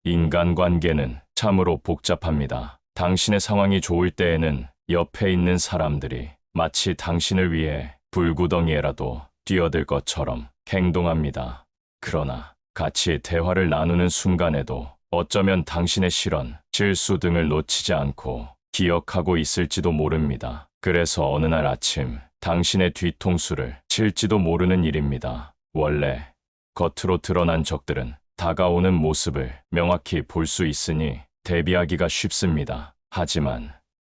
인간관계는 참으로 복잡합니다. 당신의 상황이 좋을 때에는 옆에 있는 사람들이 마치 당신을 위해 불구덩이에라도 뛰어들 것처럼 행동합니다. 그러나 같이 대화를 나누는 순간에도 어쩌면 당신의 실언, 실수 등을 놓치지 않고 기억하고 있을지도 모릅니다. 그래서 어느 날 아침 당신의 뒤통수를 칠지도 모르는 일입니다. 원래 겉으로 드러난 적들은 다가오는 모습을 명확히 볼 수 있으니 대비하기가 쉽습니다. 하지만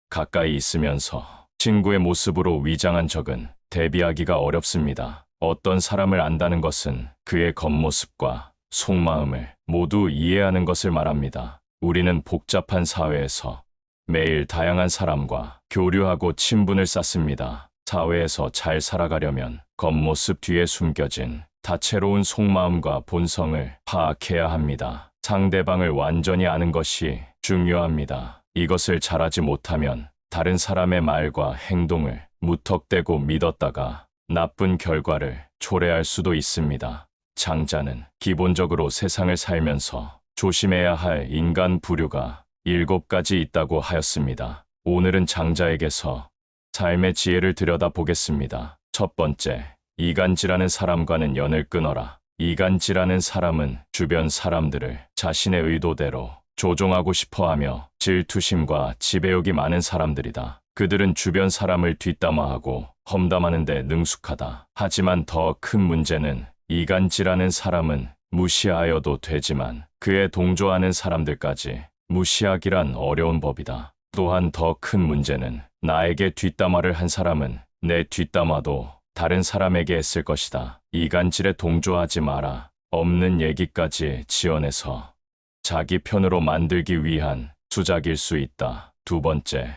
가까이 있으면서 친구의 모습으로 위장한 적은 대비하기가 어렵습니다. 어떤 사람을 안다는 것은 그의 겉모습과 속마음을 모두 이해하는 것을 말합니다. 우리는 복잡한 사회에서 매일 다양한 사람과 교류하고 친분을 쌓습니다. 사회에서 잘 살아가려면 겉모습 뒤에 숨겨진 다채로운 속마음과 본성을 파악해야 합니다. 상대방을 완전히 아는 것이 중요합니다. 이것을 잘하지 못하면 다른 사람의 말과 행동을 무턱대고 믿었다가 나쁜 결과를 초래할 수도 있습니다. 장자는 기본적으로 세상을 살면서 조심해야 할 인간 부류가 7가지 있다고 하였습니다. 오늘은 장자에게서 삶의 지혜를 들여다보겠습니다. 첫 번째, 이간질하는 사람과는 연을 끊어라. 이간질하는 사람은 주변 사람들을 자신의 의도대로 조종하고 싶어하며 질투심과 지배욕이 많은 사람들이다. 그들은 주변 사람을 뒷담화하고 험담하는 데 능숙하다. 하지만 더 큰 문제는 이간질하는 사람은 무시하여도 되지만 그에 동조하는 사람들까지 무시하기란 어려운 법이다. 또한 더 큰 문제는 나에게 뒷담화를 한 사람은 내 뒷담화도 다른 사람에게 했을 것이다. 이간질에 동조하지 마라. 없는 얘기까지 지어내서 자기 편으로 만들기 위한 수작일 수 있다. 두 번째,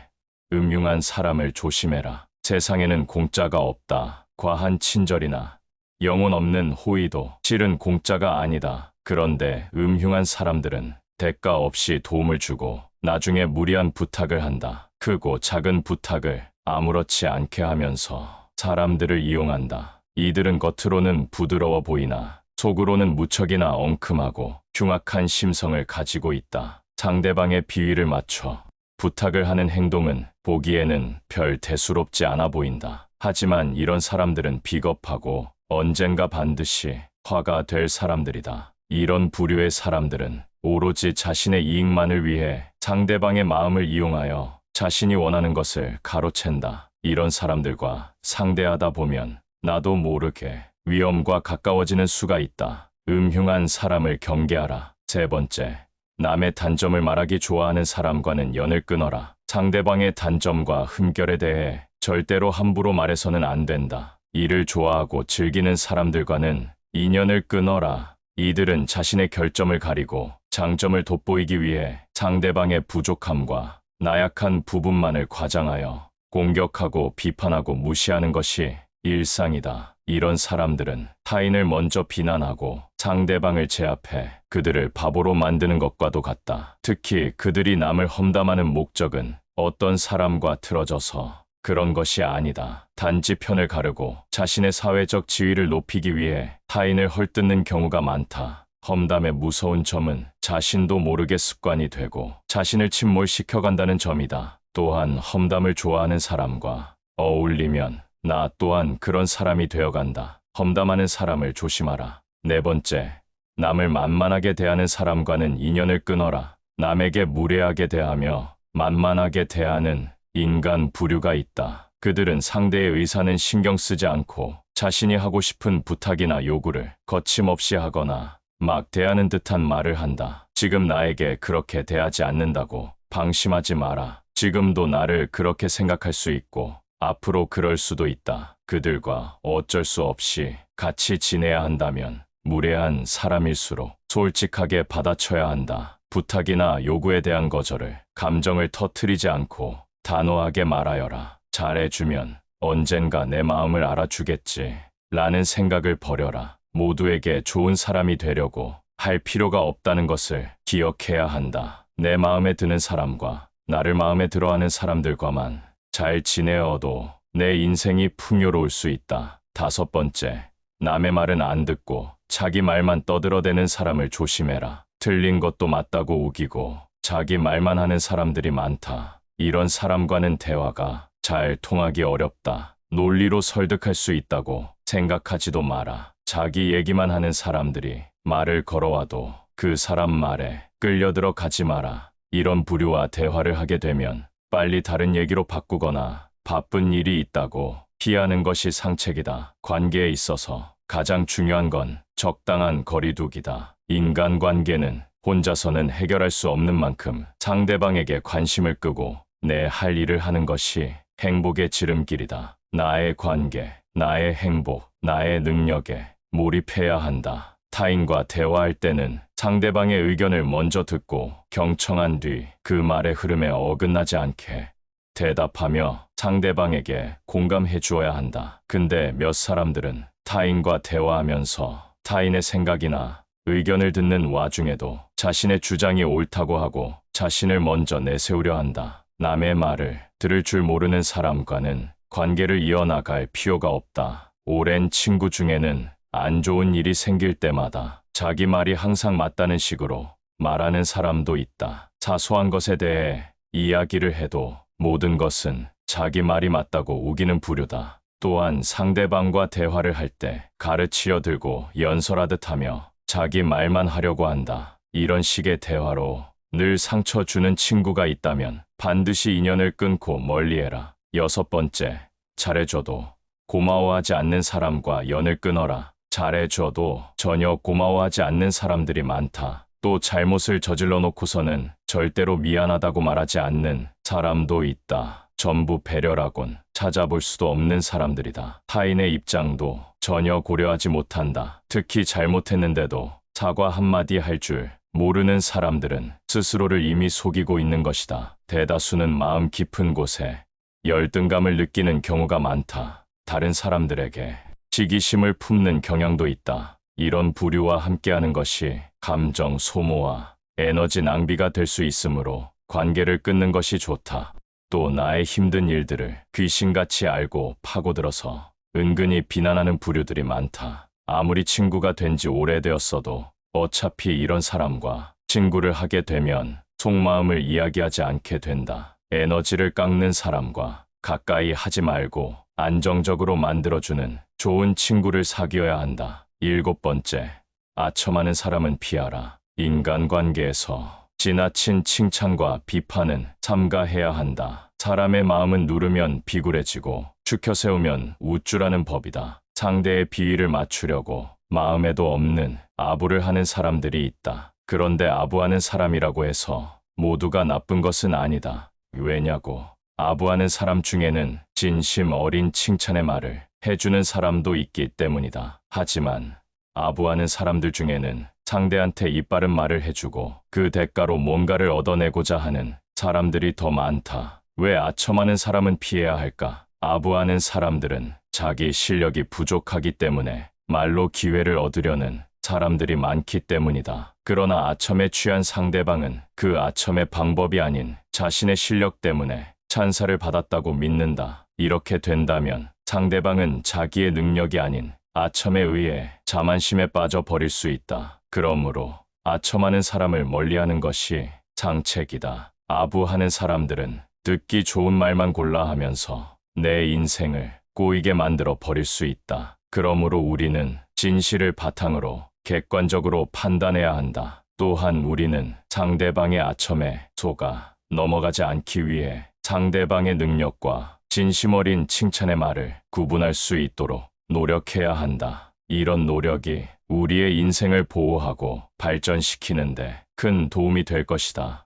음흉한 사람을 조심해라. 세상에는 공짜가 없다. 과한 친절이나 영혼 없는 호의도 실은 공짜가 아니다. 그런데 음흉한 사람들은 대가 없이 도움을 주고 나중에 무리한 부탁을 한다. 크고 작은 부탁을 아무렇지 않게 하면서 사람들을 이용한다. 이들은 겉으로는 부드러워 보이나 속으로는 무척이나 엉큼하고 흉악한 심성을 가지고 있다. 상대방의 비위를 맞춰 부탁을 하는 행동은 보기에는 별 대수롭지 않아 보인다. 하지만 이런 사람들은 비겁하고 언젠가 반드시 화가 될 사람들이다. 이런 부류의 사람들은 오로지 자신의 이익만을 위해 상대방의 마음을 이용하여 자신이 원하는 것을 가로챈다. 이런 사람들과 상대하다 보면 나도 모르게 위험과 가까워지는 수가 있다. 음흉한 사람을 경계하라. 세 번째, 남의 단점을 말하기 좋아하는 사람과는 연을 끊어라. 상대방의 단점과 흠결에 대해 절대로 함부로 말해서는 안 된다. 이를 좋아하고 즐기는 사람들과는 인연을 끊어라. 이들은 자신의 결점을 가리고 장점을 돋보이기 위해 상대방의 부족함과 나약한 부분만을 과장하여 공격하고 비판하고 무시하는 것이 일상이다. 이런 사람들은 타인을 먼저 비난하고 상대방을 제압해 그들을 바보로 만드는 것과도 같다. 특히 그들이 남을 험담하는 목적은 어떤 사람과 틀어져서 그런 것이 아니다. 단지 편을 가르고 자신의 사회적 지위를 높이기 위해 타인을 헐뜯는 경우가 많다. 험담의 무서운 점은 자신도 모르게 습관이 되고 자신을 침몰시켜간다는 점이다. 또한 험담을 좋아하는 사람과 어울리면 나 또한 그런 사람이 되어간다. 험담하는 사람을 조심하라. 네 번째, 남을 만만하게 대하는 사람과는 인연을 끊어라. 남에게 무례하게 대하며 만만하게 대하는 인간 부류가 있다. 그들은 상대의 의사는 신경 쓰지 않고 자신이 하고 싶은 부탁이나 요구를 거침없이 하거나 막 대하는 듯한 말을 한다. 지금 나에게 그렇게 대하지 않는다고 방심하지 마라. 지금도 나를 그렇게 생각할 수 있고 앞으로 그럴 수도 있다. 그들과 어쩔 수 없이 같이 지내야 한다면 무례한 사람일수록 솔직하게 받아쳐야 한다. 부탁이나 요구에 대한 거절을 감정을 터뜨리지 않고 단호하게 말하여라. 잘해주면 언젠가 내 마음을 알아주겠지 라는 생각을 버려라. 모두에게 좋은 사람이 되려고 할 필요가 없다는 것을 기억해야 한다. 내 마음에 드는 사람과 나를 마음에 들어하는 사람들과만 잘 지내어도 내 인생이 풍요로울 수 있다. 다섯 번째, 남의 말은 안 듣고 자기 말만 떠들어대는 사람을 조심해라. 틀린 것도 맞다고 우기고 자기 말만 하는 사람들이 많다. 이런 사람과는 대화가 잘 통하기 어렵다. 논리로 설득할 수 있다고 생각하지도 마라. 자기 얘기만 하는 사람들이 말을 걸어와도 그 사람 말에 끌려들어 가지 마라. 이런 부류와 대화를 하게 되면 빨리 다른 얘기로 바꾸거나 바쁜 일이 있다고 피하는 것이 상책이다. 관계에 있어서 가장 중요한 건 적당한 거리두기다. 인간관계는 혼자서는 해결할 수 없는 만큼 상대방에게 관심을 끄고 내 할 일을 하는 것이 행복의 지름길이다. 나의 관계, 나의 행복, 나의 능력에 몰입해야 한다. 타인과 대화할 때는 상대방의 의견을 먼저 듣고 경청한 뒤 그 말의 흐름에 어긋나지 않게 대답하며 상대방에게 공감해 주어야 한다. 근데 몇 사람들은 타인과 대화하면서 타인의 생각이나 의견을 듣는 와중에도 자신의 주장이 옳다고 하고 자신을 먼저 내세우려 한다. 남의 말을 들을 줄 모르는 사람과는 관계를 이어나갈 필요가 없다. 오랜 친구 중에는 안 좋은 일이 생길 때마다 자기 말이 항상 맞다는 식으로 말하는 사람도 있다. 사소한 것에 대해 이야기를 해도 모든 것은 자기 말이 맞다고 우기는 부류다. 또한 상대방과 대화를 할 때 가르치려 들고 연설하듯 하며 자기 말만 하려고 한다. 이런 식의 대화로 늘 상처 주는 친구가 있다면 반드시 인연을 끊고 멀리해라. 6번째, 잘해줘도 고마워하지 않는 사람과 연을 끊어라. 잘해줘도 전혀 고마워하지 않는 사람들이 많다. 또 잘못을 저질러 놓고서는 절대로 미안하다고 말하지 않는 사람도 있다. 전부 배려라곤 찾아볼 수도 없는 사람들이다. 타인의 입장도 전혀 고려하지 못한다. 특히 잘못했는데도 사과 한마디 할 줄 모르는 사람들은 스스로를 이미 속이고 있는 것이다. 대다수는 마음 깊은 곳에 열등감을 느끼는 경우가 많다. 다른 사람들에게 시기심을 품는 경향도 있다. 이런 부류와 함께하는 것이 감정 소모와 에너지 낭비가 될 수 있으므로 관계를 끊는 것이 좋다. 또 나의 힘든 일들을 귀신같이 알고 파고들어서 은근히 비난하는 부류들이 많다. 아무리 친구가 된 지 오래되었어도 어차피 이런 사람과 친구를 하게 되면 속마음을 이야기하지 않게 된다. 에너지를 깎는 사람과 가까이 하지 말고 안정적으로 만들어주는 좋은 친구를 사귀어야 한다. 7번째, 아첨하는 사람은 피하라. 인간관계에서 지나친 칭찬과 비판은 삼가해야 한다. 사람의 마음은 누르면 비굴해지고 축혀 세우면 우쭐하는 법이다. 상대의 비위를 맞추려고 마음에도 없는 아부를 하는 사람들이 있다. 그런데 아부하는 사람이라고 해서 모두가 나쁜 것은 아니다. 왜냐고? 아부하는 사람 중에는 진심 어린 칭찬의 말을 해주는 사람도 있기 때문이다. 하지만 아부하는 사람들 중에는 상대한테 이빠른 말을 해주고 그 대가로 뭔가를 얻어내고자 하는 사람들이 더 많다. 왜 아첨하는 사람은 피해야 할까? 아부하는 사람들은 자기 실력이 부족하기 때문에 말로 기회를 얻으려는 사람들이 많기 때문이다. 그러나 아첨에 취한 상대방은 그 아첨의 방법이 아닌 자신의 실력 때문에 찬사를 받았다고 믿는다. 이렇게 된다면 상대방은 자기의 능력이 아닌 아첨에 의해 자만심에 빠져 버릴 수 있다. 그러므로 아첨하는 사람을 멀리하는 것이 상책이다. 아부하는 사람들은 듣기 좋은 말만 골라 하면서 내 인생을 꼬이게 만들어 버릴 수 있다. 그러므로 우리는 진실을 바탕으로 객관적으로 판단해야 한다. 또한 우리는 상대방의 아첨에 속아 넘어가지 않기 위해 상대방의 능력과 진심 어린 칭찬의 말을 구분할 수 있도록 노력해야 한다. 이런 노력이 우리의 인생을 보호하고 발전시키는데 큰 도움이 될 것이다.